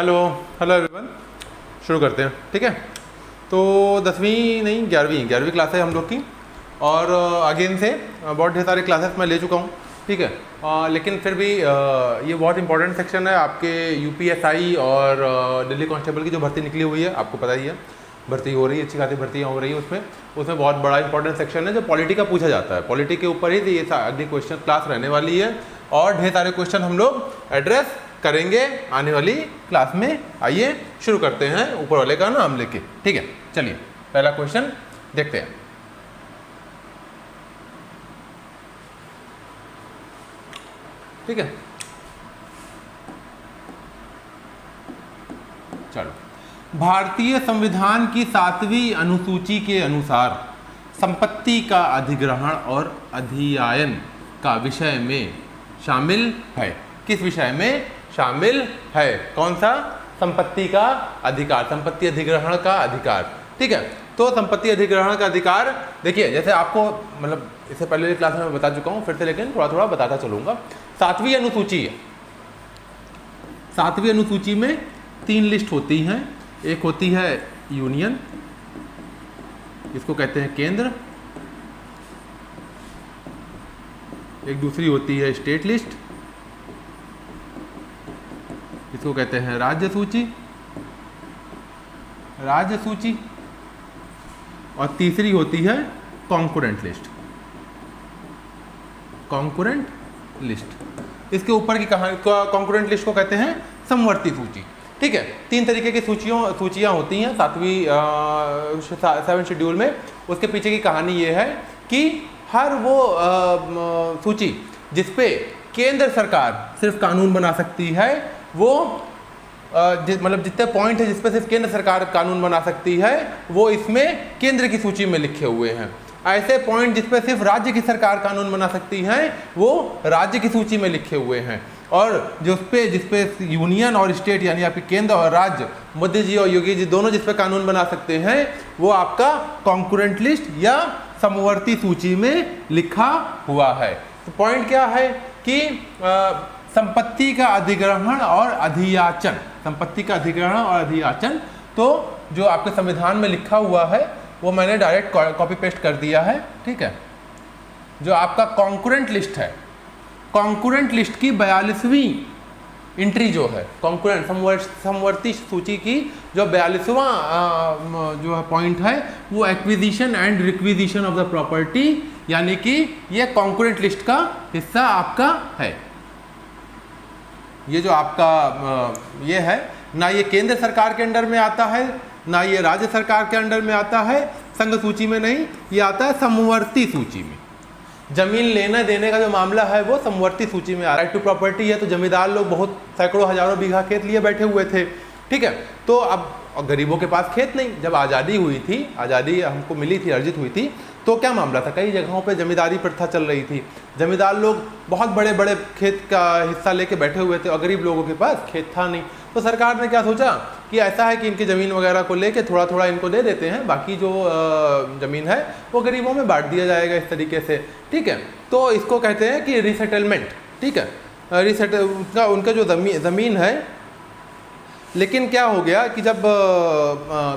Hello hello everyone, शुरू करते हैं। ठीक है, तो 10वीं नहीं 11वीं क्लास है हम लोग की, और अगेन से बहुत ढेर सारे क्लासेस मैं ले चुका हूँ। ठीक है, लेकिन फिर भी ये बहुत इंपॉर्टेंट सेक्शन है आपके यूपीएसआई और दिल्ली कांस्टेबल की जो भर्ती निकली हुई है, आपको पता ही है भर्ती हो रही है, अच्छी खासी भर्तियाँ हो रही है। उसमें बहुत बड़ा इंपॉर्टेंट सेक्शन है जो पॉलिटी का पूछा जाता है। पॉलिटी के ऊपर ही ये अगली क्वेश्चन क्लास रहने वाली है, और ढेर सारे क्वेश्चन हम लोग एड्रेस करेंगे आने वाली क्लास में। आइए शुरू करते हैं ऊपर वाले का नाम लेके। ठीक है, चलिए पहला क्वेश्चन देखते हैं। ठीक है, चलो। भारतीय संविधान की 7वीं अनुसूची के अनुसार संपत्ति का अधिग्रहण और अधियायन का विषय में शामिल है। किस विषय में शामिल है? कौन सा? संपत्ति का अधिकार, संपत्ति अधिग्रहण का अधिकार। ठीक है, तो संपत्ति अधिग्रहण का अधिकार देखिए, जैसे आपको मतलब इससे पहले क्लास में बता चुका हूं, फिर से लेकिन थोड़ा थोड़ा बताता चलूंगा। 7वीं अनुसूची है। 7वीं अनुसूची में 3 लिस्ट होती हैं। एक होती है यूनियन, इसको कहते हैं केंद्र। एक दूसरी होती है स्टेट लिस्ट, इसको कहते हैं राज्य सूची, और तीसरी होती है कॉन्करेंट लिस्ट। इसके ऊपर की कहानी कॉन्करेंट लिस्ट को कहते हैं समवर्ती सूची। ठीक है, 3 तरीके की सूचियां होती हैं 7वें शेड्यूल में। उसके पीछे की कहानी ये है कि हर वो सूची जिसपे केंद्र सरकार सिर्फ कानून बना सकती है, वो मतलब जितने पॉइंट है जिसपे सिर्फ केंद्र सरकार कानून बना सकती है, वो इसमें केंद्र की सूची में लिखे हुए हैं। ऐसे पॉइंट जिसपे सिर्फ राज्य की सरकार कानून बना सकती है, वो राज्य की सूची में लिखे हुए हैं। और जिसपे यूनियन और स्टेट यानी आपकी केंद्र और राज्य, मोदी जी और योगी जी दोनों जिसपे कानून बना सकते हैं, वो आपका कॉन्करेंट लिस्ट या समवर्ती सूची में लिखा हुआ है। तो पॉइंट क्या है कि संपत्ति का अधिग्रहण और अधियाचन, संपत्ति का अधिग्रहण और अधियाचन, तो जो आपके संविधान में लिखा हुआ है वो मैंने डायरेक्ट कॉपी पेस्ट कर दिया है। ठीक है, जो आपका कॉन्करेंट लिस्ट है, कॉन्करेंट लिस्ट की 42वीं एंट्री जो है, कॉन्करेंट समवर्ती सूची की जो 42वां जो पॉइंट है, वो acquisition and requisition of the property, यानी कि ये कॉन्करेंट लिस्ट का हिस्सा आपका है। ये जो आपका ये है ना, ये केंद्र सरकार के अंडर में आता है, ना ये राज्य सरकार के अंडर में आता है, संघ सूची में नहीं, ये आता है समवर्ती सूची में। जमीन लेने देने का जो मामला है वो समवर्ती सूची में आ रहा है। राइट टू प्रॉपर्टी है, तो जमींदार लोग बहुत सैकड़ों हजारों बीघा खेत लिए बैठे हुए थे। ठीक है, तो अब गरीबों के पास खेत नहीं। जब आज़ादी हुई थी, आज़ादी हमको मिली थी, अर्जित हुई थी, तो क्या मामला था, कई जगहों पे जमींदारी प्रथा चल रही थी। जमींदार लोग बहुत बड़े बड़े खेत का हिस्सा लेके बैठे हुए थे, और गरीब लोगों के पास खेत था नहीं। तो सरकार ने क्या सोचा कि ऐसा है कि इनकी ज़मीन वगैरह को लेके थोड़ा थोड़ा इनको दे देते हैं, बाकी जो ज़मीन है वो गरीबों में बांट दिया जाएगा इस तरीके से। ठीक है, तो इसको कहते हैं कि रीसेटलमेंट। ठीक है, उनका जो ज़मीन है। लेकिन क्या हो गया कि जब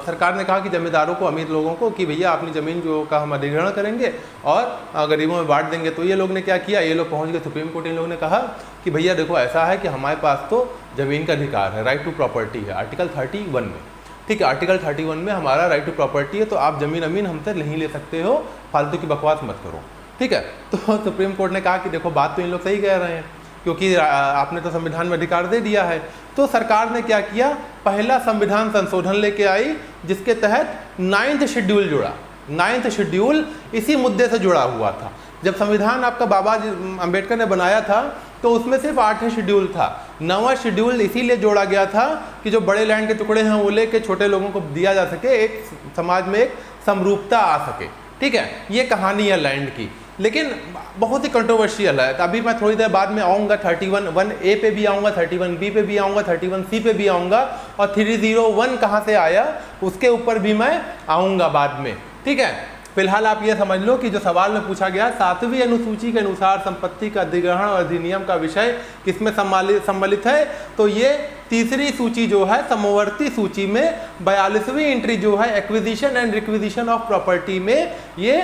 सरकार ने कहा कि जमींदारों को, अमीर लोगों को, कि भैया अपनी ज़मीन जो का हम अधिग्रहण करेंगे और गरीबों में बांट देंगे, तो ये लोग ने क्या किया, ये लोग पहुंच गए सुप्रीम कोर्ट। इन लोगों ने कहा कि भैया देखो, ऐसा है कि हमारे पास तो ज़मीन का अधिकार है, राइट टू प्रॉपर्टी है, आर्टिकल 31 में। ठीक है, आर्टिकल 31 में हमारा राइट टू प्रॉपर्टी है, तो आप ज़मीन अमीन हमसे नहीं ले सकते हो, फालतू की बकवास मत करो। ठीक है, तो सुप्रीम कोर्ट ने कहा कि देखो, बात तो इन लोग सही कह रहे हैं, क्योंकि आपने तो संविधान में अधिकार दे दिया है। तो सरकार ने क्या किया, पहला संविधान संशोधन लेके आई, जिसके तहत 9th शेड्यूल जुड़ा। 9th शेड्यूल इसी मुद्दे से जुड़ा हुआ था। जब संविधान आपका बाबा अम्बेडकर ने बनाया था, तो उसमें सिर्फ 8 शेड्यूल था। 9वां शेड्यूल इसीलिए जोड़ा गया था कि जो बड़े लैंड के टुकड़े हैं वो लेके छोटे लोगों को दिया जा सके, एक समाज में एक समरूपता आ सके। ठीक है, ये कहानी है लैंड की, लेकिन बहुत ही कंट्रोवर्शियल है। तो अभी मैं थोड़ी देर बाद में आऊँगा 31(1)A पे भी आऊँगा, 31(B) पे भी आऊँगा, 31(C) पे भी आऊँगा, और 301 कहाँ से आया उसके ऊपर भी मैं आऊँगा बाद में। ठीक है, फिलहाल आप ये समझ लो कि जो सवाल में पूछा गया 7वीं अनुसूची के अनुसार संपत्ति का अधिग्रहण और अधिनियम का विषय किसमें सम्मिलित है, तो ये तीसरी सूची जो है समवर्ती सूची में 42वीं एंट्री जो है acquisition and requisition of property में ये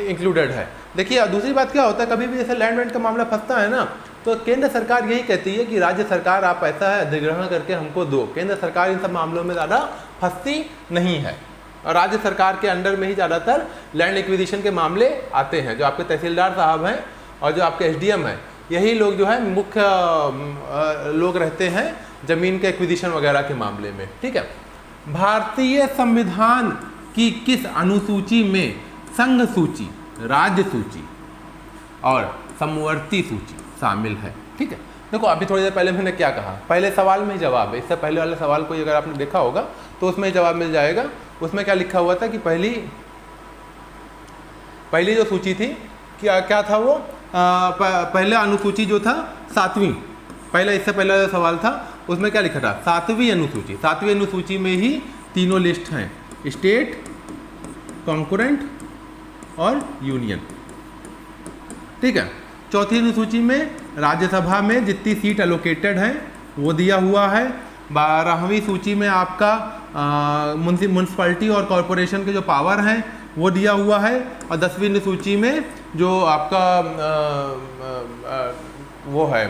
इंक्लूडेड है। देखिए दूसरी बात क्या होता है, कभी भी जैसे लैंड का मामला फंसता है ना, तो केंद्र सरकार यही कहती है कि राज्य सरकार आप ऐसा है अधिग्रहण करके हमको दो। केंद्र सरकार इन सब मामलों में ज़्यादा फंसती नहीं है और राज्य सरकार के अंडर में ही ज़्यादातर लैंड एक्विजिशन के मामले आते हैं। जो आपके तहसीलदार साहब हैं और जो आपके एसडीएम हैं, यही लोग जो है मुख्य लोग रहते हैं जमीन के एक्विजिशन वगैरह के मामले में। ठीक है, भारतीय संविधान की किस अनुसूची में संघ सूची, राज्य सूची और समवर्ती सूची शामिल है? ठीक है, देखो अभी थोड़ी देर पहले मैंने क्या कहा, पहले सवाल में ही जवाब है। इससे पहले वाले सवाल को अगर आपने देखा होगा तो उसमें जवाब मिल जाएगा। उसमें क्या लिखा हुआ था कि पहली जो सूची थी क्या था वो, पहला अनुसूची जो था 7वीं, पहला इससे पहला जो सवाल था उसमें क्या लिखा था 7वीं अनुसूची। 7वीं अनुसूची में ही तीनों लिस्ट हैं, स्टेट, कॉन्करेंट और यूनियन। ठीक है, चौथी अनुसूची में राज्यसभा में जितनी सीट एलोकेटेड है वो दिया हुआ है। 12वीं सूची में आपका म्यूनसिपैलिटी और कॉरपोरेशन के जो पावर हैं वो दिया हुआ है। और 10वीं सूची में जो आपका वो है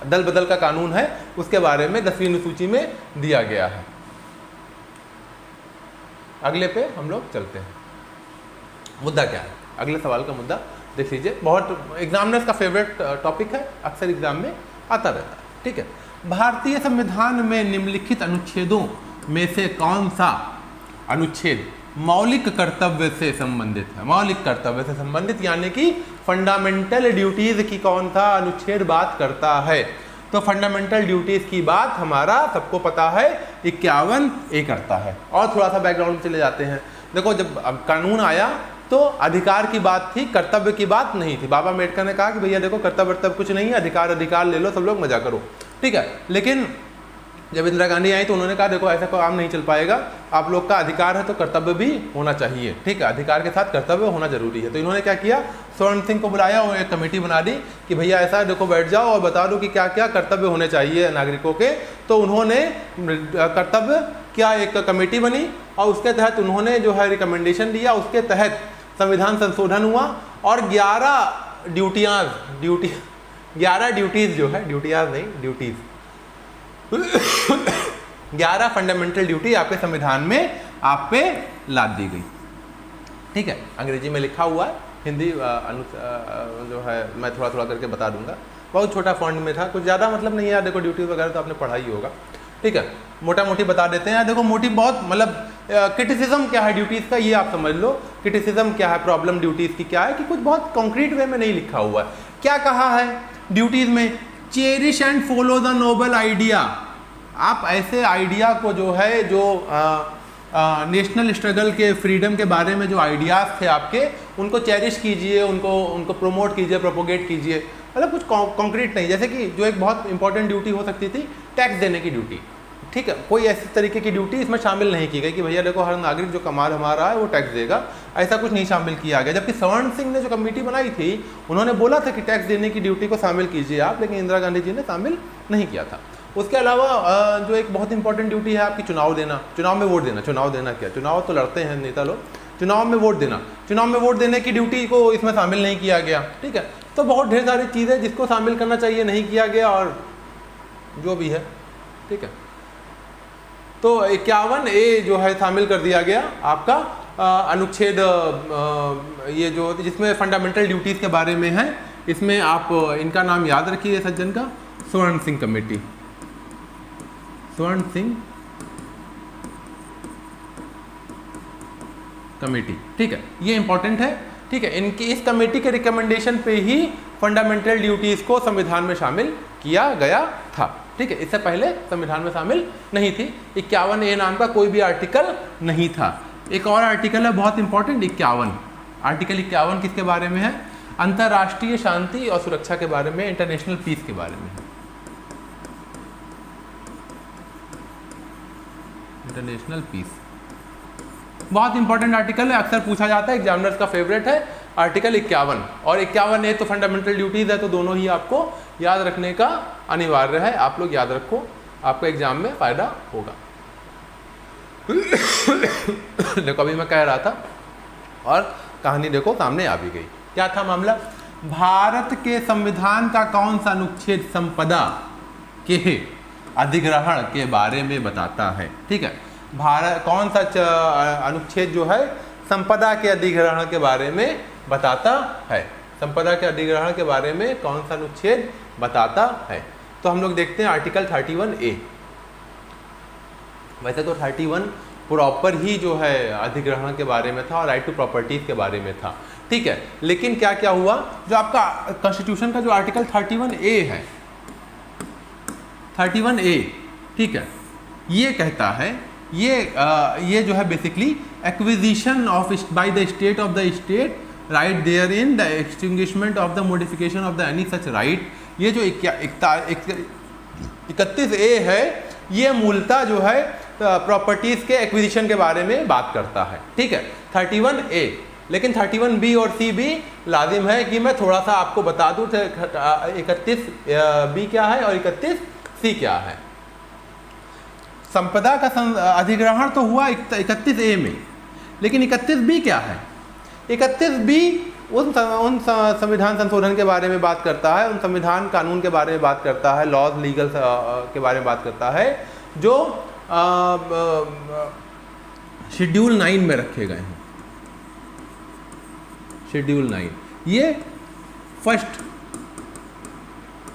दल बदल का कानून है उसके बारे में 10वीं सूची में दिया गया है। अगले पे हम लोग चलते हैं। मुद्दा क्या है, अगले सवाल का मुद्दा देख लीजिए, बहुत एग्जामिनर्स का फेवरेट टॉपिक है, अक्सर एग्जाम में आता रहता है। ठीक है, भारतीय संविधान में निम्नलिखित अनुच्छेदों में से कौन सा अनुच्छेद मौलिक कर्तव्य से संबंधित है? मौलिक कर्तव्य से संबंधित यानी कि फंडामेंटल ड्यूटीज की कौन सा अनुच्छेद बात करता है? तो फंडामेंटल ड्यूटीज की बात हमारा सबको पता है 51A करता है। और थोड़ा सा बैकग्राउंड में चले जाते हैं। देखो जब अब कानून आया तो अधिकार की बात थी, कर्तव्य की बात नहीं थी। बाबा अम्बेडकर ने कहा कि भैया देखो कर्तव्य वर्तव्य कुछ नहीं है, अधिकार ले लो, सब लोग मजा करो। ठीक है, लेकिन जब इंदिरा गांधी आई तो उन्होंने कहा देखो ऐसा काम नहीं चल पाएगा, आप लोग का अधिकार है तो कर्तव्य भी होना चाहिए। ठीक है, अधिकार के साथ कर्तव्य होना जरूरी है। तो इन्होंने क्या किया, स्वर्ण सिंह को बुलाया और एक कमेटी बना दी कि भैया ऐसा देखो बैठ जाओ और बता दो कि क्या क्या कर्तव्य होने चाहिए नागरिकों के। तो उन्होंने कर्तव्य क्या एक कमेटी बनी और उसके तहत उन्होंने जो है रिकमेंडेशन दिया, उसके तहत संविधान संशोधन हुआ और 11 ड्यूटीज जो है, ड्यूटीज नहीं ड्यूटीज 11 फंडामेंटल ड्यूटी आपके संविधान में आप पे लाद दी गई। ठीक है, अंग्रेजी में लिखा हुआ है, हिंदी जो है मैं थोड़ा थोड़ा करके बता दूंगा। बहुत छोटा फॉन्ट में था, कुछ ज़्यादा मतलब नहीं है। देखो ड्यूटी वगैरह तो आपने पढ़ा ही होगा। ठीक है, मोटा मोटी बता देते हैं। देखो मोटी बहुत मतलब क्रिटिसिज्म क्या है ड्यूटीज़ का ये आप समझ लो। क्रिटिसिज्म क्या है, प्रॉब्लम ड्यूटीज़ की क्या है कि कुछ बहुत कॉन्क्रीट वे में नहीं लिखा हुआ है। क्या कहा है ड्यूटीज़ में, cherish and follow the noble idea. आप ऐसे आइडिया को जो है जो नेशनल स्ट्रगल के फ्रीडम के बारे में जो आइडियाज़ थे आपके, उनको चेरिश कीजिए, उनको प्रमोट कीजिए, प्रोपोगेट कीजिए। मतलब कुछ कॉन्क्रीट नहीं। जैसे कि जो एक बहुत इंपॉर्टेंट ड्यूटी हो सकती थी टैक्स देने की ड्यूटी। ठीक है, कोई ऐसी तरीके की ड्यूटी इसमें शामिल नहीं की गई कि भैया देखो हर नागरिक जो कमा रहा है वो टैक्स देगा, ऐसा कुछ नहीं शामिल किया गया। जबकि स्वर्ण सिंह ने जो कमेटी बनाई थी उन्होंने बोला था कि टैक्स देने की ड्यूटी को शामिल कीजिए आप, लेकिन इंदिरा गांधी जी ने शामिल नहीं किया था। उसके अलावा जो एक बहुत इंपॉर्टेंट ड्यूटी है आपकी चुनाव देना, चुनाव में वोट देना। चुनाव देना क्या, चुनाव तो लड़ते हैं नेता लोग, चुनाव में वोट देना, चुनाव में वोट देने की ड्यूटी को इसमें शामिल नहीं किया गया। ठीक है, तो बहुत ढेर सारी चीज़ें जिसको शामिल करना चाहिए नहीं किया गया और जो भी है। ठीक है, तो 51A जो है शामिल कर दिया गया आपका अनुच्छेद ये जो जिसमें फंडामेंटल ड्यूटीज़ के बारे में है। इसमें आप इनका नाम याद रखिए सज्जन का, स्वर्ण सिंह कमेटी, स्वर्ण सिंह कमेटी। ठीक है, ये इंपॉर्टेंट है। ठीक है, इनकी इस कमेटी के रिकमेंडेशन पे ही फंडामेंटल ड्यूटीज़ को संविधान में शामिल किया गया था। ठीक है, इससे पहले संविधान में शामिल नहीं थी। 51A नाम का कोई भी आर्टिकल नहीं था। एक और आर्टिकल है बहुत इंपॉर्टेंट, 51। आर्टिकल 51 किसके बारे में है, अंतर्राष्ट्रीय शांति और सुरक्षा के बारे में, इंटरनेशनल पीस के बारे में है। इंटरनेशनल पीस बहुत इंपॉर्टेंट आर्टिकल है, अक्सर पूछा जाता है, एग्जामिनर्स का फेवरेट है आर्टिकल 51। और 51A तो फंडामेंटल ड्यूटीज है, तो दोनों ही आपको याद रखने का अनिवार्य है। आप लोग याद रखो, आपको एग्जाम में फ़ायदा होगा। देखो अभी मैं कह रहा था और कहानी देखो सामने आ भी गई। क्या था मामला? भारत के संविधान का कौन सा अनुच्छेद संपदा के अधिग्रहण के बारे में बताता है? ठीक है, भारत कौन सा अनुच्छेद जो है संपदा के अधिग्रहण के बारे में बताता है? संपदा के अधिग्रहण के बारे में कौन सा अनुच्छेद बताता है? तो हम लोग देखते हैं आर्टिकल 31A। वैसे तो 31 प्रॉपर ही जो है अधिग्रहण के बारे में था और राइट टू प्रॉपर्टीज के बारे में था, ठीक है। लेकिन क्या क्या हुआ, जो आपका कॉन्स्टिट्यूशन का जो आर्टिकल 31A है, 31A, ठीक है, ये कहता है, ये जो है basically acquisition of by the state of the state right there in the extinguishment of the modification of the any such right. ये जो 31A है, ये मूलतः जो है प्रॉपर्टीज के एक्विजिशन के बारे में बात करता है, ठीक है, 31A। लेकिन 31B और C भी लाजिम है कि मैं थोड़ा सा आपको बता दूं 31B क्या है और 31C क्या है। संपदा का अधिग्रहण तो हुआ 31A में, लेकिन 31B क्या है? 31B उन संविधान संशोधन के बारे में बात करता है, उन संविधान कानून के बारे में बात करता है, लॉज लीगल के बारे में बात करता है जो शेड्यूल 9 में रखे गए हैं। शेड्यूल 9 ये फर्स्ट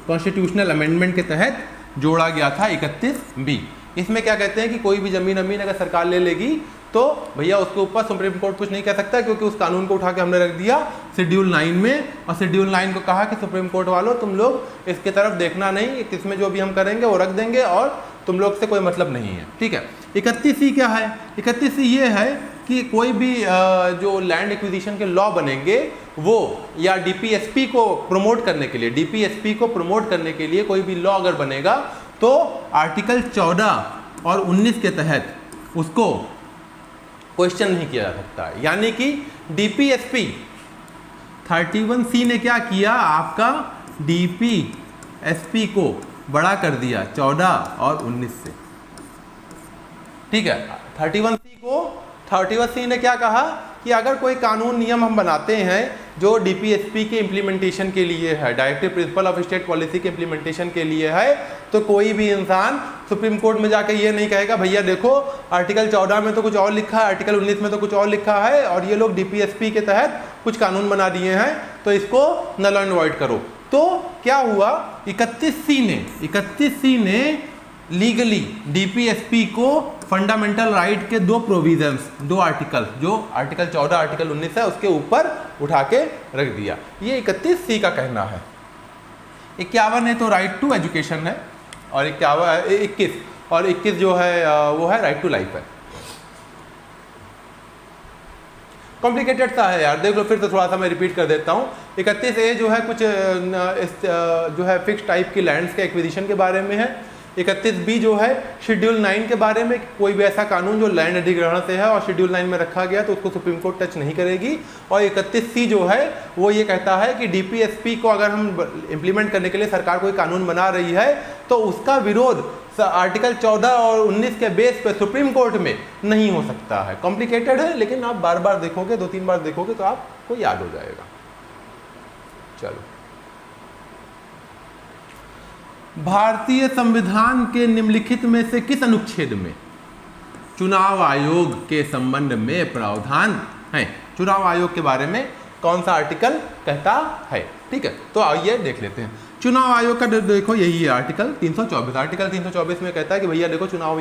कॉन्स्टिट्यूशनल अमेंडमेंट के तहत जोड़ा गया था 31B। इसमें क्या कहते हैं कि कोई भी जमीन अगर सरकार ले लेगी तो भैया उसके ऊपर सुप्रीम कोर्ट कुछ नहीं कह सकता, क्योंकि उस कानून को उठा के हमने रख दिया शेड्यूल 9 में, और शेड्यूल 9 को कहा कि सुप्रीम कोर्ट वालों तुम लोग इसके तरफ देखना नहीं, इसमें जो भी हम करेंगे वो रख देंगे और तुम लोग से कोई मतलब नहीं है, ठीक है। 31C क्या है? 31C ये है कि कोई भी जो लैंड एक्विजिशन के लॉ बनेंगे वो, या DPSP को प्रमोट करने के लिए, DPSP को प्रमोट करने के लिए कोई भी लॉ अगर बनेगा तो आर्टिकल 14 और 19 के तहत उसको क्वेश्चन नहीं किया जा सकता है। यानी कि DPSP 31C ने क्या किया, आपका DPSP को बड़ा कर दिया 14 और 19 से, ठीक है। 31C ने क्या कहा कि अगर कोई कानून नियम हम बनाते हैं जो DPSP के इम्प्लीमेंटेशन के लिए है, directive principle of state policy के इम्प्लीमेंटेशन के लिए है, तो कोई भी इंसान सुप्रीम कोर्ट में जाके ये नहीं कहेगा भैया देखो आर्टिकल 14 में तो कुछ और लिखा है, आर्टिकल 19 में तो कुछ और लिखा है और ये लोग DPSP के तहत कुछ कानून बना दिए हैं तो इसको नल एंड वॉइड करो। तो क्या हुआ, 31C ने लीगली DPSP को फंडामेंटल राइट के दो प्रोविजंस, दो आर्टिकल, जो आर्टिकल 14 आर्टिकल 19 है उसके ऊपर उठा के रख दिया। ये 31C का कहना है। 51 है तो राइट टू एजुकेशन है, और 21 जो है वो है राइट टू लाइफ है। कॉम्प्लिकेटेड सा है यार, देख लो फिर से थोड़ा सा मैं रिपीट कर देता हूँ। 31A जो है कुछ जो है फिक्स टाइप की लैंड्स के एक्विजिशन के बारे में है। 31B जो है शेड्यूल 9 के बारे में, कोई भी ऐसा कानून जो लैंड अधिग्रहण से है और शेड्यूल 9 में रखा गया तो उसको सुप्रीम कोर्ट टच नहीं करेगी। और 31C जो है वो ये कहता है कि DPSP को अगर हम इम्प्लीमेंट करने के लिए सरकार कोई कानून बना रही है तो उसका विरोध आर्टिकल 14 और 19 के बेस पे सुप्रीम कोर्ट में नहीं हो सकता है। कॉम्प्लिकेटेड है, लेकिन आप बार बार देखोगे, 2-3 बार देखोगे तो आपको याद हो जाएगा। चलो, भारतीय संविधान के निम्नलिखित में से किस अनुच्छेद में चुनाव आयोग के संबंध में प्रावधान है? चुनाव आयोग के बारे में कौन सा आर्टिकल कहता है? ठीक है, तो आइए देख लेते हैं। चुनाव आयोग का देखो यही है आर्टिकल 324। आर्टिकल 324 में कहता है कि भैया देखो चुनाव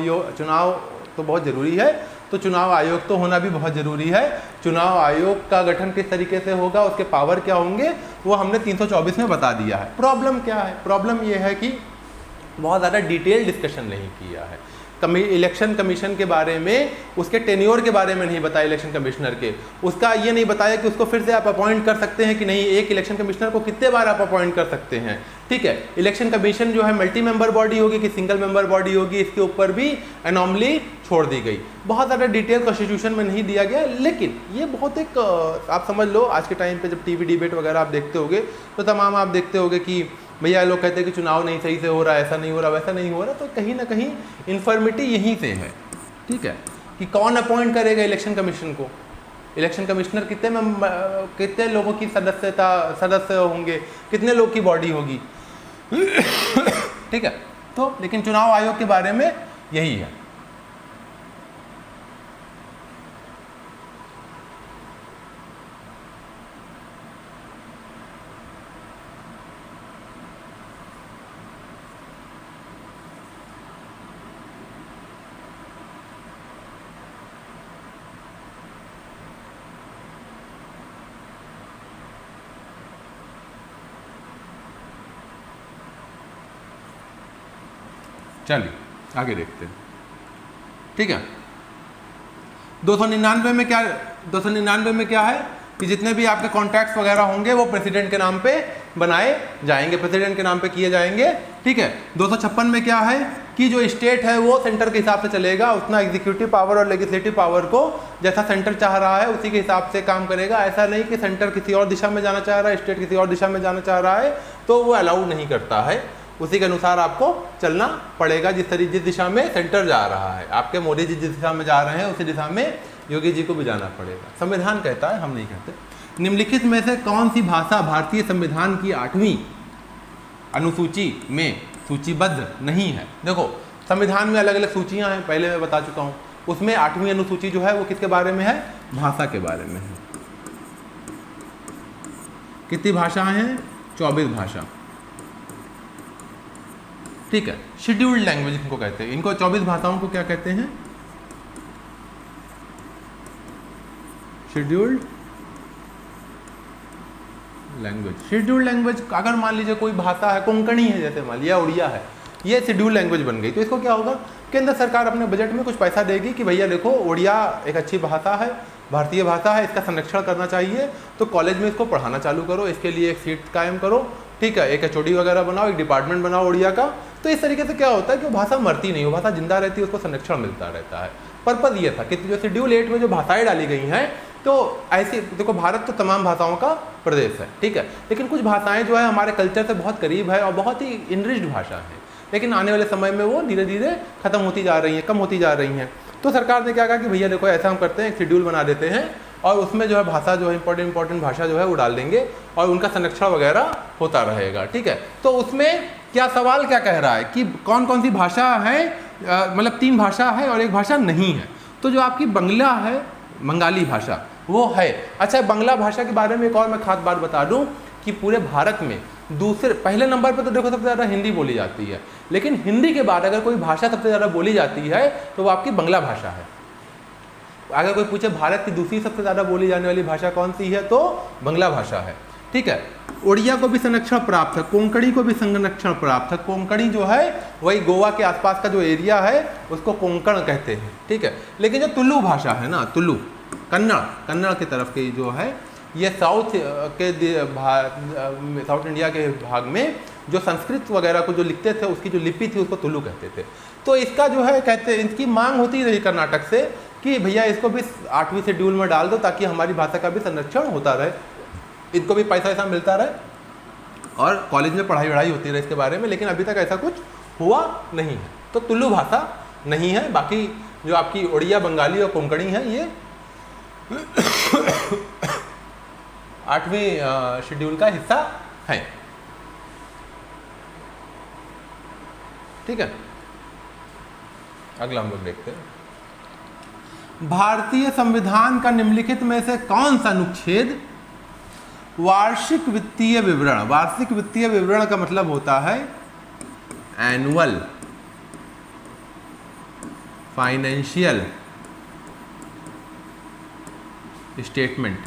तो बहुत जरूरी है, तो चुनाव आयोग तो होना भी बहुत ज़रूरी है। चुनाव आयोग का गठन किस तरीके से होगा, उसके पावर क्या होंगे, वो हमने 324 में बता दिया है। प्रॉब्लम क्या है? प्रॉब्लम ये है कि बहुत ज़्यादा डिटेल डिस्कशन नहीं किया है। इलेक्शन कमीशन के बारे में, उसके टेन्योर के बारे में नहीं बताया इलेक्शन कमिश्नर के, उसका ये नहीं बताया कि उसको फिर से आप अपॉइंट कर सकते हैं कि नहीं, एक इलेक्शन कमिश्नर को कितने बार आप अपॉइंट कर सकते हैं। ठीक है, इलेक्शन कमीशन जो है मल्टी मेंबर बॉडी होगी कि सिंगल मेंबर बॉडी होगी, इसके ऊपर भी एनॉमली छोड़ दी गई। बहुत ज़्यादा डिटेल कॉन्स्टिट्यूशन में नहीं दिया गया, लेकिन ये बहुत एक आप समझ लो आज के टाइम पे जब टीवी डिबेट वगैरह आप देखते होगे तो तमाम आप देखते होगे कि भैया लोग कहते हैं कि चुनाव नहीं सही से हो रहा, ऐसा नहीं हो रहा, वैसा नहीं हो रहा, तो कहीं ना कहीं इन्फॉर्मिटी यहीं से है, ठीक है, कि कौन अपॉइंट करेगा इलेक्शन कमीशन को, इलेक्शन कमिश्नर कितने लोगों की सदस्य होंगे, कितने लोग की बॉडी होगी, ठीक है। तो लेकिन चुनाव आयोग के बारे में यही है। चलिए आगे देखते हैं, ठीक है। 299 में क्या है कि जितने भी आपके कॉन्ट्रैक्ट्स वगैरह होंगे वो प्रेसिडेंट के नाम पे बनाए जाएंगे, प्रेसिडेंट के नाम पे किए जाएंगे, ठीक है। 256 में क्या है कि जो स्टेट है वो सेंटर के हिसाब से चलेगा, उतना एग्जीक्यूटिव पावर और लेजिस्लेटिव पावर को जैसा सेंटर चाह रहा है उसी के हिसाब से काम करेगा। ऐसा नहीं कि सेंटर किसी और दिशा में जाना चाह रहा है, स्टेट किसी और दिशा में जाना चाह रहा है तो वो अलाउ नहीं करता है, उसी के अनुसार आपको चलना पड़ेगा। जिस दिशा में सेंटर जा रहा है, आपके मोदी जी जिस दिशा में जा रहे हैं उसी दिशा में योगी जी को भी जाना पड़ेगा, संविधान कहता है, हम नहीं कहते। निम्नलिखित में से कौन सी भाषा भारतीय संविधान की 8वीं अनुसूची में सूचीबद्ध नहीं है? देखो संविधान में अलग अलग सूचियां हैं, पहले मैं बता चुका हूँ, उसमें 8वीं अनुसूची जो है वो किसके बारे में है? भाषा के बारे में है। कितनी भाषाएं हैं? 24 भाषा, ठीक है। शेड्यूल्ड लैंग्वेज इनको कहते हैं, इनको 24 भाषाओं को क्या कहते हैं? Scheduled language. शेड्यूल्ड लैंग्वेज अगर मान लीजिए कोई भाषा है, कोंकणी है जैसे मान लिया, उड़िया है, ये शेड्यूल्ड लैंग्वेज बन गई, तो इसको क्या होगा, केंद्र सरकार अपने बजट में कुछ पैसा देगी कि भैया देखो उड़िया एक अच्छी भाषा है, भारतीय भाषा है, इसका संरक्षण करना चाहिए, तो कॉलेज में इसको पढ़ाना चालू करो, इसके लिए एक सीट कायम करो, ठीक है, एक HOD वगैरह बनाओ, एक डिपार्टमेंट बनाओ उड़िया का। तो इस तरीके से क्या होता है कि वो भाषा मरती नहीं, वो भाषा जिंदा रहती है, उसको संरक्षण मिलता रहता है। पर्पज़ ये था कि जो शेड्यूल 8 में जो भाषाएं डाली गई हैं, तो ऐसी देखो भारत तो तमाम भाषाओं का प्रदेश है, ठीक है, लेकिन कुछ भाषाएं जो है हमारे कल्चर से बहुत करीब है और बहुत ही इनरिच्ड भाषा है, लेकिन आने वाले समय में वो धीरे धीरे खत्म होती जा रही हैं, कम होती जा रही हैं। तो सरकार ने क्या कहा कि भैया देखो ऐसा हम करते हैं, एक शेड्यूल बना देते हैं और उसमें जो है भाषा जो है इंपॉर्टेंट भाषा जो है वो डाल देंगे और उनका संरक्षण वगैरह होता रहेगा, ठीक है। तो उसमें क्या सवाल क्या कह रहा है कि कौन कौन सी भाषा है, मतलब 3 भाषा है और एक भाषा नहीं है। तो जो आपकी बंगला है, बंगाली भाषा वो है। अच्छा, बंगला भाषा के बारे में एक और मैं खास बात बता दूं कि पूरे भारत में पहले नंबर पर तो देखो सबसे ज़्यादा हिंदी बोली जाती है, लेकिन हिंदी के बाद अगर कोई भाषा सबसे ज़्यादा बोली जाती है तो वो आपकी बंगला भाषा है। अगर कोई पूछे भारत की दूसरी सबसे ज़्यादा बोली जाने वाली भाषा कौन सी है तो बंगला भाषा है, ठीक है। उड़िया को भी संरक्षण प्राप्त है, कोंकणी को भी संरक्षण प्राप्त है। कोंकणी जो है वही गोवा के आसपास का जो एरिया है उसको कोंकण कहते हैं, ठीक है। लेकिन जो तुलु भाषा है ना, तुलु कन्नड़ की तरफ की जो है, ये साउथ इंडिया के भाग में जो संस्कृत वगैरह को जो लिखते थे उसकी जो लिपि थी उसको तुलु कहते थे। तो इसका जो है कहते इसकी मांग होती रही कर्नाटक से कि भैया इसको भी 8वीं शेड्यूल में डाल दो ताकि हमारी भाषा का भी संरक्षण होता रहे, इनको भी पैसा ऐसा मिलता रहे और कॉलेज में पढ़ाई होती रहे इसके बारे में, लेकिन अभी तक ऐसा कुछ हुआ नहीं है। तो तुलु भाषा नहीं है, बाकी जो आपकी उड़िया, बंगाली और कोंकणी है ये 8वीं शेड्यूल का हिस्सा है, ठीक है। अगला हम लोग देखते हैं, भारतीय संविधान का निम्नलिखित में से कौन सा अनुच्छेद वार्षिक वित्तीय विवरण, वार्षिक वित्तीय विवरण का मतलब होता है एनुअल फाइनेंशियल स्टेटमेंट,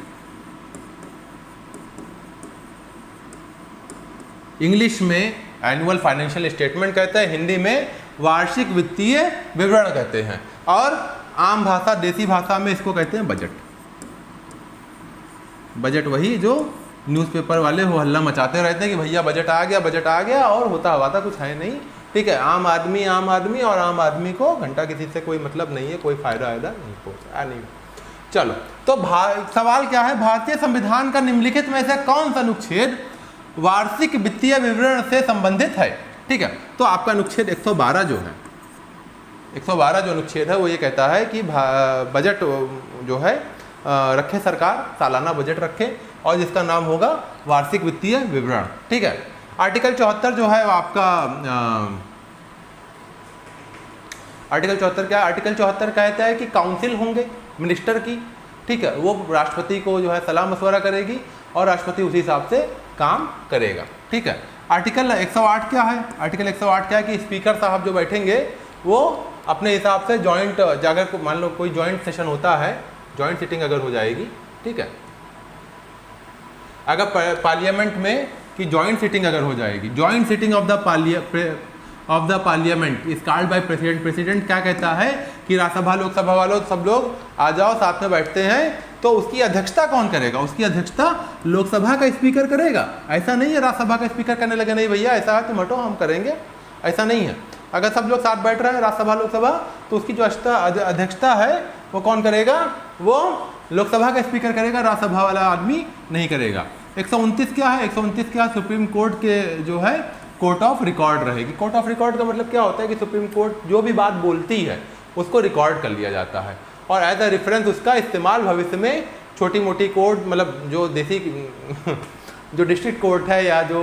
इंग्लिश में एनुअल फाइनेंशियल स्टेटमेंट कहते हैं, हिंदी में वार्षिक वित्तीय विवरण कहते हैं, और आम भाषा देसी भाषा में इसको कहते हैं बजट। बजट वही जो न्यूज़पेपर वाले हो हल्ला मचाते रहते हैं कि भैया बजट आ गया और होता हुआ था कुछ है नहीं, ठीक है। आम आदमी और आम आदमी को घंटा किसी से कोई मतलब नहीं है, कोई फायदा नहीं पहुंचा नहीं। चलो, तो सवाल क्या है, भारतीय संविधान का निम्नलिखित में से कौन सा अनुच्छेद वार्षिक वित्तीय विवरण से संबंधित है। ठीक है, तो आपका अनुच्छेद 112 जो है, 112 जो अनुच्छेद है वो ये कहता है कि बजट जो है रखे सरकार, सालाना बजट रखे और जिसका नाम होगा वार्षिक वित्तीय विवरण। ठीक है, आर्टिकल 74 जो है आपका आर्टिकल 74 क्या है? आर्टिकल 74 कहता है कि काउंसिल होंगे मिनिस्टर की। ठीक है, वो राष्ट्रपति को जो है सलाह मशवरा करेगी और राष्ट्रपति उसी हिसाब से काम करेगा। ठीक है, आर्टिकल 108 क्या है? आर्टिकल 108 क्या है कि स्पीकर साहब जो बैठेंगे वो अपने हिसाब से जॉइंट, अगर मान लो कोई जॉइंट सेशन होता है, जॉइंट सिटिंग अगर हो जाएगी, ठीक है, अगर पार्लियामेंट में कि जॉइंट सिटिंग अगर हो जाएगी, joint sitting of the parliament is called by president. President क्या कहता है कि राज्यसभा लोकसभा वालों सब लोग आ जाओ, साथ में बैठते हैं, तो उसकी अध्यक्षता कौन करेगा? उसकी अध्यक्षता लोकसभा का स्पीकर करेगा। ऐसा नहीं है राज्यसभा का स्पीकर करने लगे, नहीं भैया ऐसा है तुम हटो हम करेंगे, ऐसा नहीं है। अगर सब लोग साथ बैठ रहे हैं राज्यसभा लोकसभा, तो उसकी जो अध्यक्षता है वो कौन करेगा? वो लोकसभा का स्पीकर करेगा, राज्यसभा वाला आदमी नहीं करेगा। 129 क्या है? 129 क्या? सुप्रीम कोर्ट के जो है कोर्ट ऑफ रिकॉर्ड रहेगी। कोर्ट ऑफ रिकॉर्ड का मतलब क्या होता है कि सुप्रीम कोर्ट जो भी बात बोलती है उसको रिकॉर्ड कर लिया जाता है और एज अ रेफरेंस उसका इस्तेमाल भविष्य में छोटी मोटी कोर्ट, मतलब जो देसी जो डिस्ट्रिक्ट कोर्ट है या जो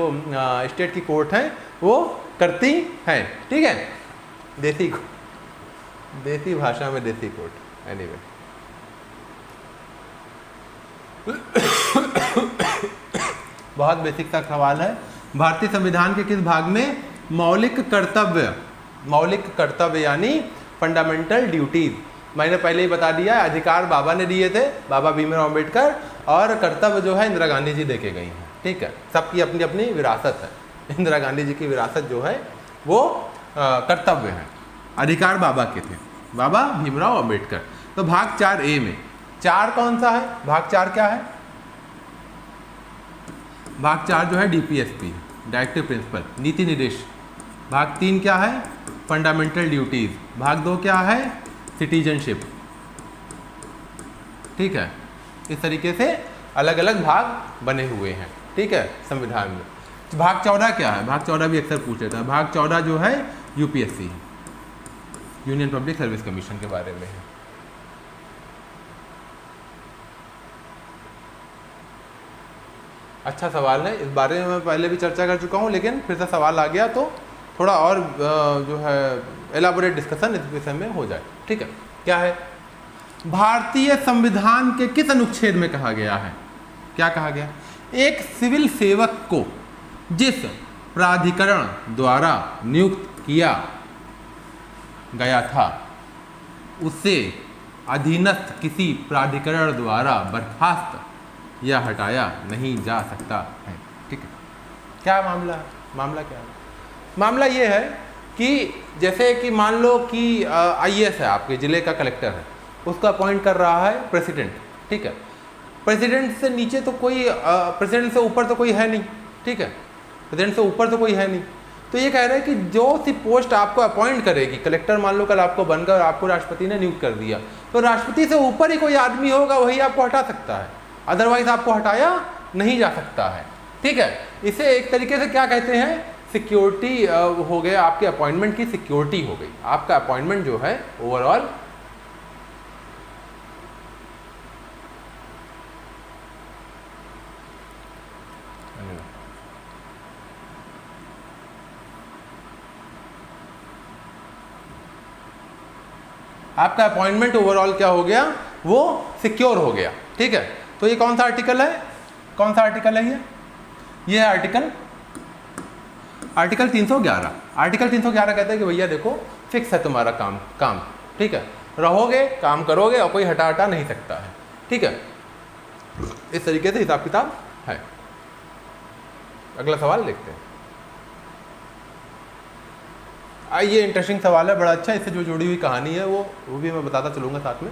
स्टेट की कोर्ट है वो करती है। ठीक है, देसी भाषा में देसी कोर्ट। एनीवे बहुत बेसिक सा सवाल है। भारतीय संविधान के किस भाग में मौलिक कर्तव्य यानी फंडामेंटल ड्यूटीज, मैंने पहले ही बता दिया, अधिकार बाबा ने दिए थे, बाबा भीमराव अम्बेडकर, और कर्तव्य जो है इंदिरा गांधी जी देके गई हैं। ठीक है, सबकी अपनी अपनी विरासत है। इंदिरा गांधी जी की विरासत जो है वो कर्तव्य है, अधिकार बाबा के थे, बाबा भीमराव अम्बेडकर। तो भाग 4A में 4 कौन सा है? भाग 4 क्या है? भाग 4 जो है DPSP, डायरेक्टिव प्रिंसिपल, नीति निर्देश। भाग 3 क्या है? Fundamental duties. भाग 2 क्या है? सिटीजनशिप। ठीक है, इस तरीके से अलग अलग भाग बने हुए हैं। ठीक है, संविधान में। भाग 14 क्या है? भाग 14 भी अक्सर पूछ लेता है। भाग 14 जो है UPSC, union public service commission के बारे में है। अच्छा सवाल है, इस बारे में मैं पहले भी चर्चा कर चुका हूँ, लेकिन फिर से सवाल आ गया तो थोड़ा और जो है एलाबोरेट डिस्कशन इस विषय में हो जाए। ठीक है, क्या है? भारतीय संविधान के किस अनुच्छेद में कहा गया है? क्या कहा गया? एक सिविल सेवक को जिस प्राधिकरण द्वारा नियुक्त किया गया था उससे अधीनस्थ किसी प्राधिकरण द्वारा बर्खास्त या हटाया नहीं जा सकता है। ठीक है, क्या मामला है? मामला क्या है? मामला ये है कि जैसे कि मान लो कि IAS है, आपके ज़िले का कलेक्टर है, उसका अपॉइंट कर रहा है प्रेसिडेंट। ठीक है, प्रेसिडेंट से नीचे तो कोई प्रेसिडेंट से ऊपर तो कोई है नहीं। ठीक है, प्रेसिडेंट से ऊपर तो कोई है नहीं, तो ये कह रहे हैं कि जो सी पोस्ट आपको अपॉइंट करेगी, कलेक्टर मान लो कल आपको बनकर आपको राष्ट्रपति ने नियुक्त कर दिया, तो राष्ट्रपति से ऊपर ही कोई आदमी होगा वही आपको हटा सकता है, अदरवाइज आपको हटाया नहीं जा सकता है। ठीक है, इसे एक तरीके से क्या कहते हैं? सिक्योरिटी हो गया, आपके अपॉइंटमेंट की सिक्योरिटी हो गई। आपका अपॉइंटमेंट जो है ओवरऑल आपका अपॉइंटमेंट ओवरऑल क्या हो गया? वो सिक्योर हो गया। ठीक है, तो ये कौन सा आर्टिकल है? कौन सा आर्टिकल है ये है आर्टिकल 311। आर्टिकल 311 कहता है कि भैया देखो फिक्स है तुम्हारा काम। ठीक है, रहोगे, काम करोगे और कोई हटा नहीं सकता है। ठीक है, इस तरीके से हिसाब किताब है। अगला सवाल देखते हैं। आइए, इंटरेस्टिंग सवाल है, बड़ा अच्छा, इससे जो जुड़ी हुई कहानी है वो भी मैं बताता चलूँगा साथ में।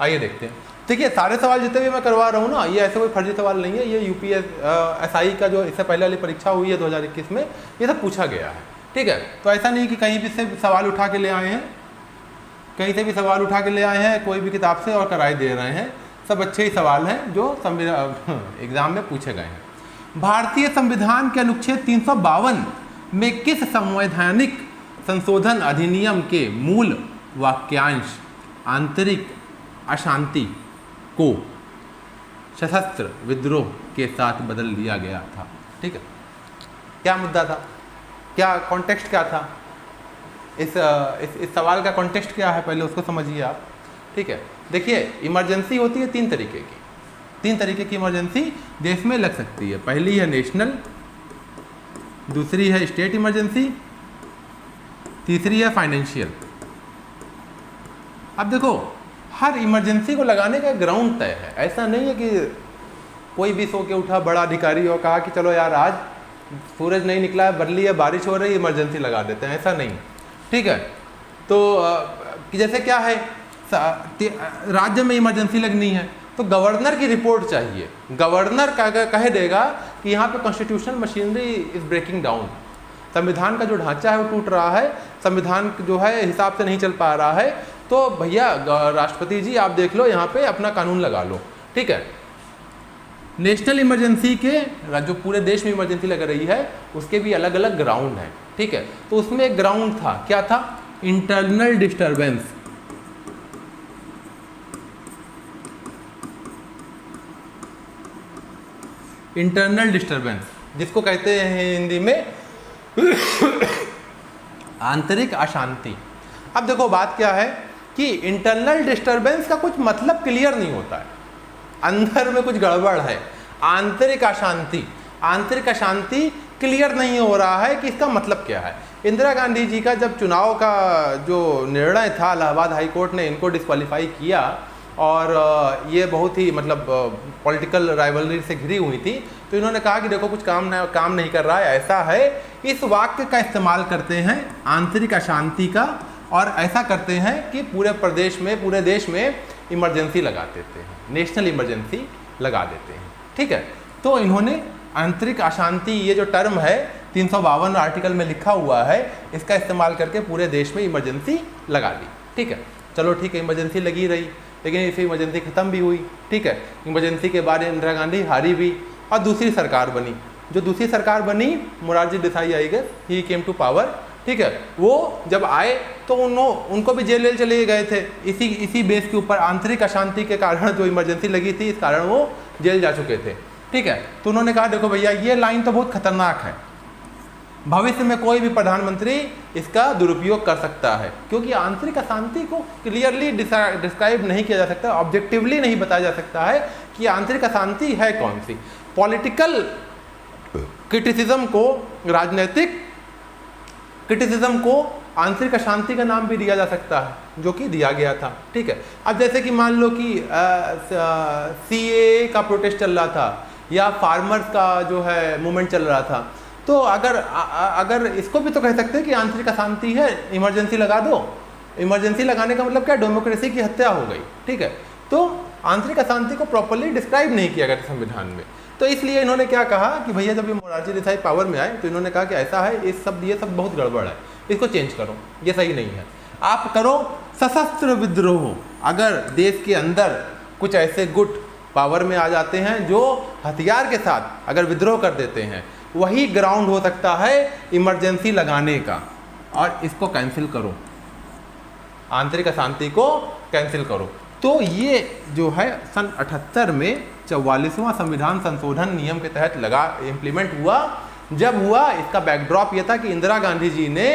आइए देखते हैं। देखिए, सारे सवाल जितने भी मैं करवा रहा हूँ ना, ये ऐसे कोई फर्जी सवाल नहीं है। ये UPSI का जो इससे पहले वाली परीक्षा हुई है 2021 में, ये सब पूछा गया है। ठीक है, तो ऐसा नहीं कि कहीं भी से सवाल उठा के ले आए हैं, कहीं से भी सवाल उठा के ले आए हैं कोई भी किताब से और कराए दे रहे हैं। सब अच्छे ही सवाल हैं जो एग्ज़ाम में पूछे गए हैं। भारतीय संविधान के अनुच्छेद 352 में किस संवैधानिक संशोधन अधिनियम के मूल वाक्यांश आंतरिक अशांति को सशस्त्र विद्रोह के साथ बदल दिया गया था? ठीक है, क्या मुद्दा था, क्या कॉन्टेक्स्ट क्या था, इस सवाल का कॉन्टेक्स्ट क्या है, पहले उसको समझिए आप। ठीक है, देखिए इमरजेंसी होती है तीन तरीके की इमरजेंसी देश में लग सकती है। पहली है नेशनल, दूसरी है स्टेट इमरजेंसी, तीसरी है फाइनेंशियल। अब देखो हर इमरजेंसी को लगाने का ग्राउंड तय है, ऐसा नहीं है कि कोई भी सो के उठा बड़ा अधिकारी और कहा कि चलो यार आज सूरज नहीं निकला है, बदली है, बारिश हो रही है, इमरजेंसी लगा देते हैं, ऐसा नहीं। ठीक है, तो जैसे क्या है, राज्य में इमरजेंसी लगनी है तो गवर्नर की रिपोर्ट चाहिए। गवर्नर कह देगा कि यहाँ पे constitutional machinery is breaking down, संविधान का जो ढांचा है वो टूट रहा है, संविधान जो है हिसाब से नहीं चल पा रहा है, तो भैया राष्ट्रपति जी आप देख लो, यहाँ पे अपना कानून लगा लो। ठीक है, नेशनल इमरजेंसी के जो पूरे देश में इमरजेंसी लग रही है उसके भी अलग अलग ग्राउंड हैं। ठीक है, तो उसमें एक ग्राउंड था, क्या था, इंटरनल डिस्टर्बेंस। इंटरनल डिस्टर्बेंस जिसको कहते हैं हिंदी में आंतरिक अशांति। अब देखो बात क्या है कि इंटरनल डिस्टर्बेंस का कुछ मतलब क्लियर नहीं होता है, अंदर में कुछ गड़बड़ है। आंतरिक अशांति क्लियर नहीं हो रहा है कि इसका मतलब क्या है। इंदिरा गांधी जी का जब चुनाव का जो निर्णय था, इलाहाबाद हाई कोर्ट ने इनको डिस्क्वालीफाई किया और ये बहुत ही मतलब पॉलिटिकल राइवलरी से घिरी हुई थी, तो इन्होंने कहा कि देखो कुछ काम नहीं कर रहा है, ऐसा है। इस वाक्य का इस्तेमाल करते हैं आंतरिक अशांति का, और ऐसा करते हैं कि पूरे देश में इमरजेंसी लगा देते हैं, नेशनल इमरजेंसी लगा देते हैं। ठीक है, तो इन्होंने आंतरिक अशांति ये जो टर्म है 352 आर्टिकल में लिखा हुआ है, इसका इस्तेमाल करके पूरे देश में इमरजेंसी लगा दी। ठीक है, चलो ठीक है, इमरजेंसी लगी रही, लेकिन इसी इमरजेंसी खत्म भी हुई। ठीक है, इमरजेंसी के बाद इंदिरा गांधी हारी भी और दूसरी सरकार बनी। जो दूसरी सरकार बनी, मोरारजी देसाई आई गए, ही केम टू पावर। ठीक है, वो जब आए तो उनको भी जेल चले गए थे इसी बेस के ऊपर, आंतरिक अशांति के कारण जो इमरजेंसी लगी थी, इस कारण वो जेल जा चुके थे। ठीक है, तो उन्होंने कहा देखो भैया ये लाइन तो बहुत खतरनाक है, भविष्य में कोई भी प्रधानमंत्री इसका दुरुपयोग कर सकता है, क्योंकि आंतरिक अशांति को क्लियरली डिस्क्राइब नहीं किया जा सकता, ऑब्जेक्टिवली नहीं बताया जा सकता है कि आंतरिक अशांति है कौन सी। पॉलिटिकल क्रिटिसिज्म को, राजनीतिक क्रिटिसिज्म को आंतरिक अशांति का नाम भी दिया जा सकता है, जो कि दिया गया था। ठीक है, अब जैसे कि मान लो कि CAA का प्रोटेस्ट चल रहा था या फार्मर्स का जो है मूवमेंट चल रहा था, तो अगर इसको भी तो कह सकते हैं कि आंतरिक अशांति है, इमरजेंसी लगा दो। इमरजेंसी लगाने का मतलब क्या, डेमोक्रेसी की हत्या हो गई। ठीक है, तो आंतरिक अशांति को प्रॉपर्ली डिस्क्राइब नहीं किया गया संविधान में, तो इसलिए इन्होंने क्या कहा कि भैया जब ये मोरारजी देसाई पावर में आए तो इन्होंने कहा कि ऐसा है, ये सब बहुत गड़बड़ है, इसको चेंज करो, ये सही नहीं है, आप करो सशस्त्र विद्रोह। अगर देश के अंदर कुछ ऐसे गुट पावर में आ जाते हैं जो हथियार के साथ अगर विद्रोह कर देते हैं, वही ग्राउंड हो सकता है इमरजेंसी लगाने का, और इसको कैंसिल करो, आंतरिक अशांति को कैंसिल करो। तो ये जो है सन 78 में 44वां संविधान संशोधन नियम के तहत इम्प्लीमेंट हुआ। जब हुआ, इसका बैकड्रॉप ये था कि इंदिरा गांधी जी ने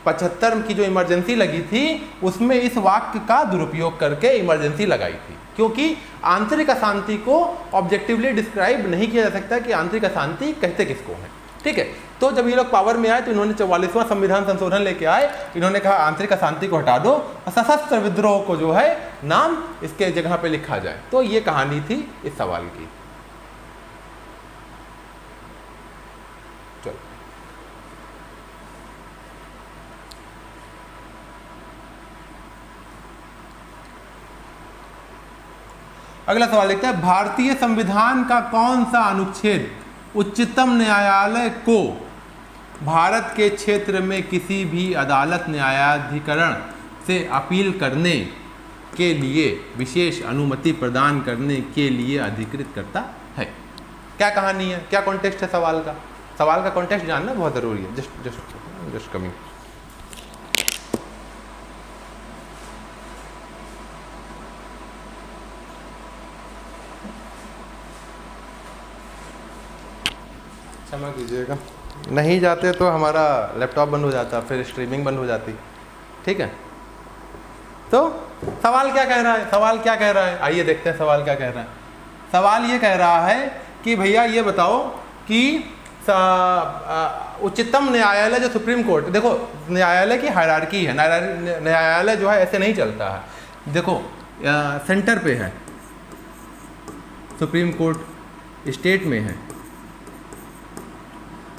75 की जो इमरजेंसी लगी थी उसमें इस वाक्य का दुरुपयोग करके इमरजेंसी लगाई थी, क्योंकि आंतरिक अशांति को ऑब्जेक्टिवली डिस्क्राइब नहीं किया जा सकता कि आंतरिक अशांति कहते किसको है। ठीक है, तो जब ये लोग पावर में आए तो इन्होंने 44वां संविधान संशोधन लेके आए, इन्होंने कहा आंतरिक अशांति को हटा दो और सशस्त्र विद्रोह को जो है नाम इसके जगह पे लिखा जाए। तो ये कहानी थी इस सवाल की। चलो अगला सवाल देखते हैं, भारतीय संविधान का कौन सा अनुच्छेद उच्चतम न्यायालय को भारत के क्षेत्र में किसी भी अदालत न्यायाधिकरण से अपील करने के लिए विशेष अनुमति प्रदान करने के लिए अधिकृत करता है? क्या कहानी है, क्या कॉन्टेक्स्ट है सवाल का? सवाल का कॉन्टेक्स्ट जानना बहुत ज़रूरी है। Just coming. क्षमा कीजिएगा, नहीं जाते तो हमारा लैपटॉप बंद हो जाता, फिर स्ट्रीमिंग बंद हो जाती। ठीक है, तो सवाल क्या कह रहा है? सवाल क्या कह रहा है, आइए देखते हैं सवाल क्या कह रहा है। सवाल ये कह रहा है कि भैया ये बताओ कि उच्चतम न्यायालय जो सुप्रीम कोर्ट, देखो न्यायालय की हायरार्की है, न्यायालय जो है ऐसे नहीं चलता है। देखो सेंटर पे है सुप्रीम कोर्ट, स्टेट में है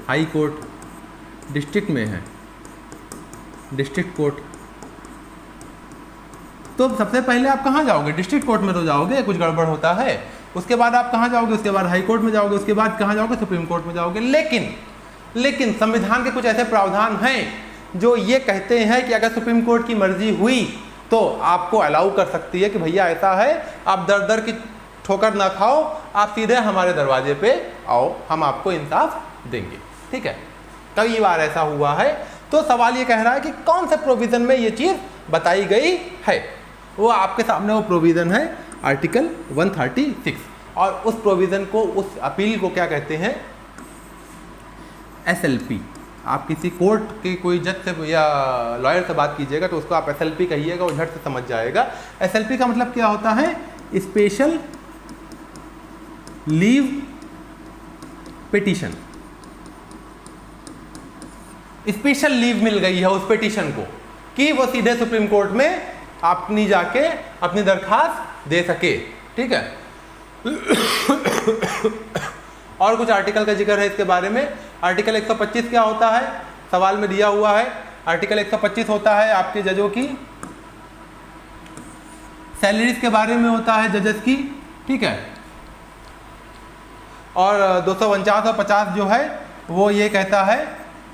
हाई कोर्ट, डिस्ट्रिक्ट में है डिस्ट्रिक्ट कोर्ट। तो सबसे पहले आप कहाँ जाओगे? डिस्ट्रिक्ट कोर्ट में तो जाओगे, कुछ गड़बड़ होता है। उसके बाद आप कहाँ जाओगे? उसके बाद हाई कोर्ट में जाओगे, उसके बाद कहाँ जाओगे? सुप्रीम कोर्ट में जाओगे। लेकिन संविधान के कुछ ऐसे प्रावधान हैं जो ये कहते हैं कि अगर सुप्रीम कोर्ट की मर्जी हुई तो आपको अलाउ कर सकती है कि भैया ऐसा है, आप दर दर की ठोकर ना खाओ, आप सीधे हमारे दरवाजे पे आओ, हम आपको इंसाफ देंगे। ठीक है, कई बार ऐसा हुआ है। तो सवाल ये कह रहा है कि कौन से प्रोविजन में ये चीज़ बताई गई है। वो आपके सामने वो प्रोविज़न है आर्टिकल 136, और उस प्रोविज़न को, उस अपील को क्या कहते हैं? SLP। आप किसी कोर्ट के कोई जज से या लॉयर से बात कीजिएगा तो उसको आप SLP कहिएगा, वो झट से समझ जाएगा। SLP का मतलब क्या होता है? Special leave petition. Special leave मिल गई है उस पिटीशन को कि वो सीधे सुप्रीम कोर्ट में अपनी जाके अपनी दरखास्त दे सके। ठीक है, और कुछ आर्टिकल का जिक्र है इसके बारे में। आर्टिकल 125 क्या होता है? सवाल में दिया हुआ है। आर्टिकल 125 होता है आपके जजों की सैलरीज के बारे में होता है, जजेस की। ठीक है, और 249 और 50 जो है वो ये कहता है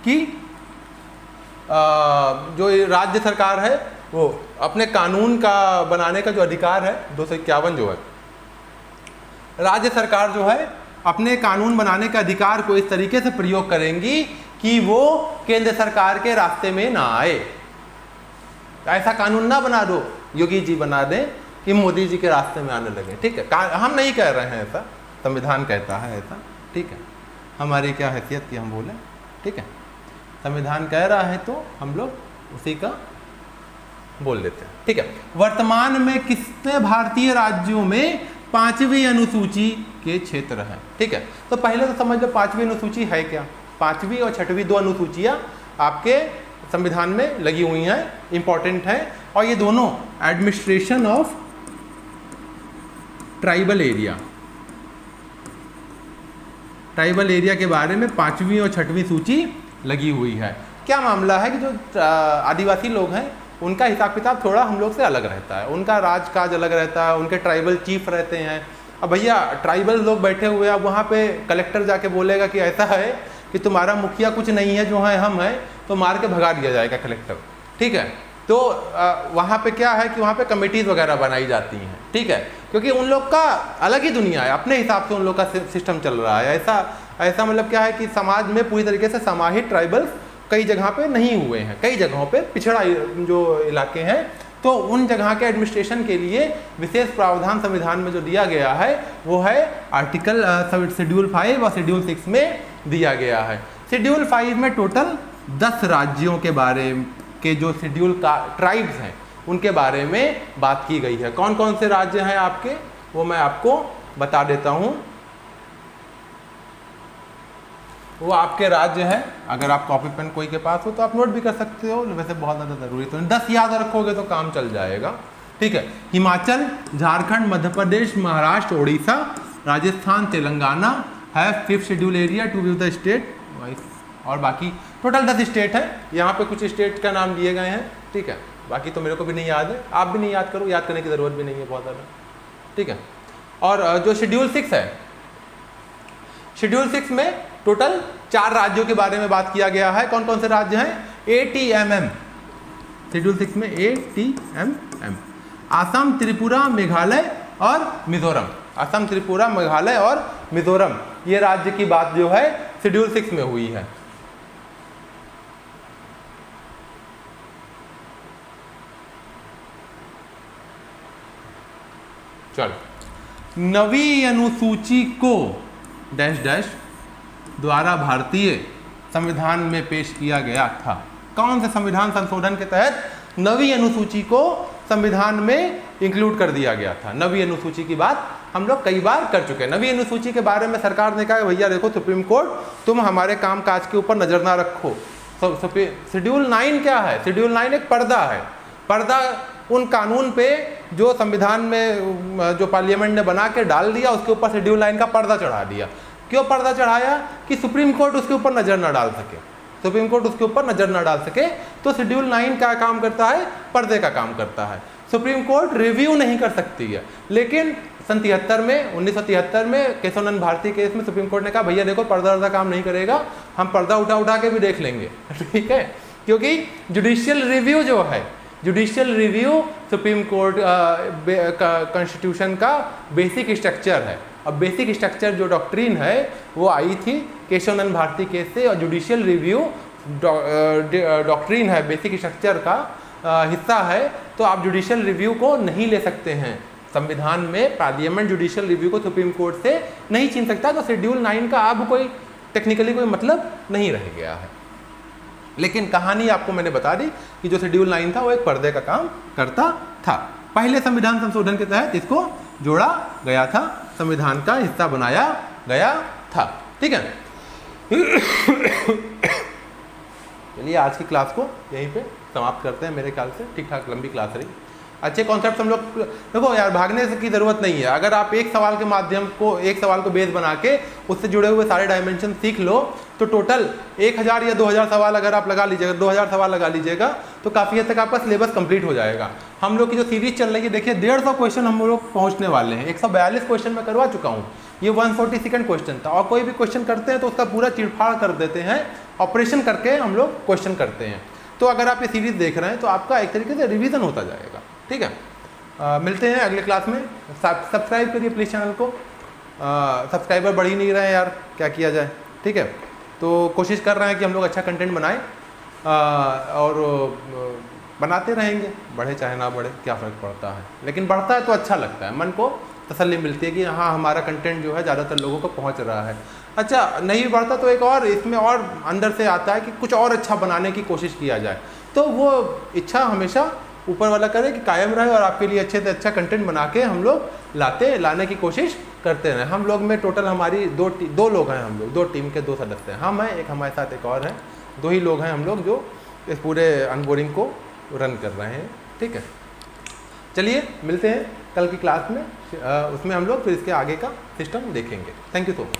कि जो राज्य सरकार है वो अपने कानून का बनाने का जो अधिकार है, 251 जो है, राज्य सरकार जो है अपने कानून बनाने के अधिकार को इस तरीके से प्रयोग करेंगी कि वो केंद्र सरकार के रास्ते में ना आए। ऐसा कानून ना बना दो, योगी जी बना दें कि मोदी जी के रास्ते में आने लगे। ठीक है, हम नहीं कह रहे हैं ऐसा, संविधान कहता है ऐसा। ठीक है, हमारी क्या हैसियत की हम बोले। ठीक है, संविधान कह रहा है तो हम लोग उसी का बोल देते हैं। ठीक है, वर्तमान में कितने भारतीय राज्यों में 5वीं अनुसूची के क्षेत्र हैं? ठीक है, तो पहले तो समझ लो 5वीं अनुसूची है क्या। 5वीं और 6वीं दो अनुसूचियां आपके संविधान में लगी हुई हैं, इंपॉर्टेंट हैं, और ये दोनों administration of tribal area, tribal area के बारे में 5वीं और 6वीं सूची लगी हुई है। क्या मामला है कि जो आदिवासी लोग हैं उनका हिसाब किताब थोड़ा हम लोग से अलग रहता है, उनका राजकाज अलग रहता है, उनके ट्राइबल चीफ रहते हैं। अब भैया ट्राइबल लोग बैठे हुए, अब वहाँ पे कलेक्टर जाके बोलेगा कि ऐसा है कि तुम्हारा मुखिया कुछ नहीं है, जो है हम हैं, तो मार के भगा दिया जाएगा कलेक्टर। ठीक है, तो वहाँ पे क्या है कि वहाँ पे कमेटीज़ वगैरह बनाई जाती हैं। ठीक है, क्योंकि उन लोग का अलग ही दुनिया है, अपने हिसाब से उन लोग का सिस्टम चल रहा है। ऐसा मतलब क्या है कि समाज में पूरी तरीके से समाहित ट्राइबल्स कई जगह पे नहीं हुए हैं, कई जगहों पे पिछड़ा जो इलाके हैं, तो उन जगह के एडमिनिस्ट्रेशन के लिए विशेष प्रावधान संविधान में जो दिया गया है वो है आर्टिकल शेड्यूल 5 और शेड्यूल 6 में दिया गया है। शेड्यूल 5 में टोटल 10 राज्यों के बारे के जो शेड्यूल का ट्राइब्स हैं उनके बारे में बात की गई है। कौन कौन से राज्य हैं आपके, वो मैं आपको बता देता हूँ। वो आपके राज्य हैं, अगर आप कॉपी पेन कोई के पास हो तो आप नोट भी कर सकते हो, वैसे बहुत ज़्यादा ज़रूरी तो नहीं, 10 याद रखोगे तो काम चल जाएगा। ठीक है, हिमाचल, झारखंड, मध्य प्रदेश, महाराष्ट्र, उड़ीसा, राजस्थान, तेलंगाना है 5th schedule area to be the state wise, और बाकी टोटल 10 स्टेट है। यहाँ पे कुछ स्टेट का नाम दिए गए हैं। ठीक है, बाकी तो मेरे को भी नहीं याद है, आप भी नहीं याद करो, याद करने की ज़रूरत भी नहीं है बहुत ज़्यादा। ठीक है, और जो शेड्यूल 6 है, शेड्यूल 6 में टोटल 4 राज्यों के बारे में बात किया गया है। कौन कौन से राज्य हैं? ATMM, शेड्यूल 6 में ATMM, आसाम, त्रिपुरा, मेघालय और मिजोरम। असम, त्रिपुरा, मेघालय और मिजोरम, ये राज्य की बात जो है शेड्यूल 6 में हुई है। चलो, नवी अनुसूची को डैश डैश द्वारा भारतीय संविधान में पेश किया गया था। कौन से संविधान संशोधन के तहत नवी अनुसूची को संविधान में इंक्लूड कर दिया गया था? नवी अनुसूची की बात हम लोग कई बार कर चुके हैं। नवी अनुसूची के बारे में सरकार ने कहा भैया देखो सुप्रीम कोर्ट तुम हमारे काम काज के ऊपर नजर ना रखो। शेड्यूल 9 क्या है? शेड्यूल 9 एक पर्दा है। पर्दा उन कानून पे जो संविधान में जो पार्लियामेंट ने बना के डाल दिया, उसके ऊपर शेड्यूल 9 का पर्दा चढ़ा दिया। क्यों पर्दा चढ़ाया? कि सुप्रीम कोर्ट उसके ऊपर नजर ना डाल सके, सुप्रीम कोर्ट उसके ऊपर नजर ना डाल सके। तो शेड्यूल 9 का काम करता है, पर्दे का काम करता है। सुप्रीम कोर्ट रिव्यू नहीं कर सकती है, लेकिन सन 1973 में केशवानंद भारती केस में सुप्रीम कोर्ट ने कहा भैया देखो पर्दा काम नहीं करेगा, हम पर्दा उठा के भी देख लेंगे। ठीक है, क्योंकि जुडिशियल रिव्यू जो है, judicial review supreme court constitution का बेसिक स्ट्रक्चर है। अब बेसिक स्ट्रक्चर जो डॉक्ट्रिन है वो आई थी केशवानंद भारती केस से, और जुडिशियल रिव्यू डॉक्ट्रिन है, बेसिक स्ट्रक्चर का हिस्सा है। तो आप जुडिशियल रिव्यू को नहीं ले सकते हैं संविधान में। पार्लियामेंट जुडिशियल रिव्यू को सुप्रीम कोर्ट से नहीं छीन सकता। तो शेड्यूल 9 का अब कोई टेक्निकली कोई मतलब नहीं रह गया है। लेकिन कहानी आपको मैंने बता दी कि जो शेड्यूल 9 था वो एक पर्दे का काम करता था। पहले संविधान संशोधन के तहत इसको जोड़ा गया था, संविधान का हिस्सा बनाया गया था। ठीक है, चलिए आज की क्लास को यहीं पे समाप्त करते हैं। मेरे ख्याल से ठीक ठाक लंबी क्लास रही। अच्छे कॉन्सेप्ट हम लोग, देखो यार भागने की ज़रूरत नहीं है। अगर आप एक सवाल के माध्यम को, एक सवाल को बेस बना के उससे जुड़े हुए सारे डायमेंशन सीख लो, तो टोटल 1000 या 2000 सवाल अगर आप लगा लीजिएगा, 2000 सवाल लगा लीजिएगा, तो काफ़ी हद तक आपका सिलेबस कंप्लीट हो जाएगा। हम लोग की जो सीरीज चल रही है, देखिए 150 क्वेश्चन हम लोग पहुँचने वाले हैं। 142 क्वेश्चन मैं करवा चुका हूँ, ये 142nd क्वेश्चन था। और कोई भी क्वेश्चन करते हैं तो उसका पूरा चिड़फाड़ कर देते हैं, ऑपरेशन करके हम लोग क्वेश्चन करते हैं। तो अगर आप ये सीरीज देख रहे हैं तो आपका एक तरीके से रिवीजन होता जाएगा। ठीक है, मिलते हैं अगले क्लास में। सब्सक्राइब करिए प्लीज़ चैनल को, सब्सक्राइबर बढ़ ही नहीं रहे हैं यार, क्या किया जाए। ठीक है, तो कोशिश कर रहे हैं कि हम लोग अच्छा कंटेंट बनाएं, और बनाते रहेंगे, बढ़े चाहे ना बढ़े क्या फ़र्क पड़ता है। लेकिन बढ़ता है तो अच्छा लगता है, मन को तसल्ली मिलती है कि हाँ हमारा कंटेंट जो है ज़्यादातर लोगों को पहुँच रहा है। अच्छा नहीं बढ़ता तो एक और इसमें और अंदर से आता है कि कुछ और अच्छा बनाने की कोशिश किया जाए। तो वो इच्छा हमेशा ऊपर वाला करे कि कायम रहे, और आपके लिए अच्छे से अच्छा कंटेंट बना के हम लोग लाने की कोशिश करते रहें। हम लोग में टोटल हमारी दो लोग हैं, हम लोग 2 टीम के 2 सदस्य हैं। हम हैं, एक हमारे साथ एक और हैं, 2 ही लोग हैं हम लोग जो इस पूरे अनबोर्डिंग को रन कर रहे हैं। ठीक है, चलिए मिलते हैं कल की क्लास में, उसमें हम लोग फिर इसके आगे का सिस्टम देखेंगे। Thank you so much.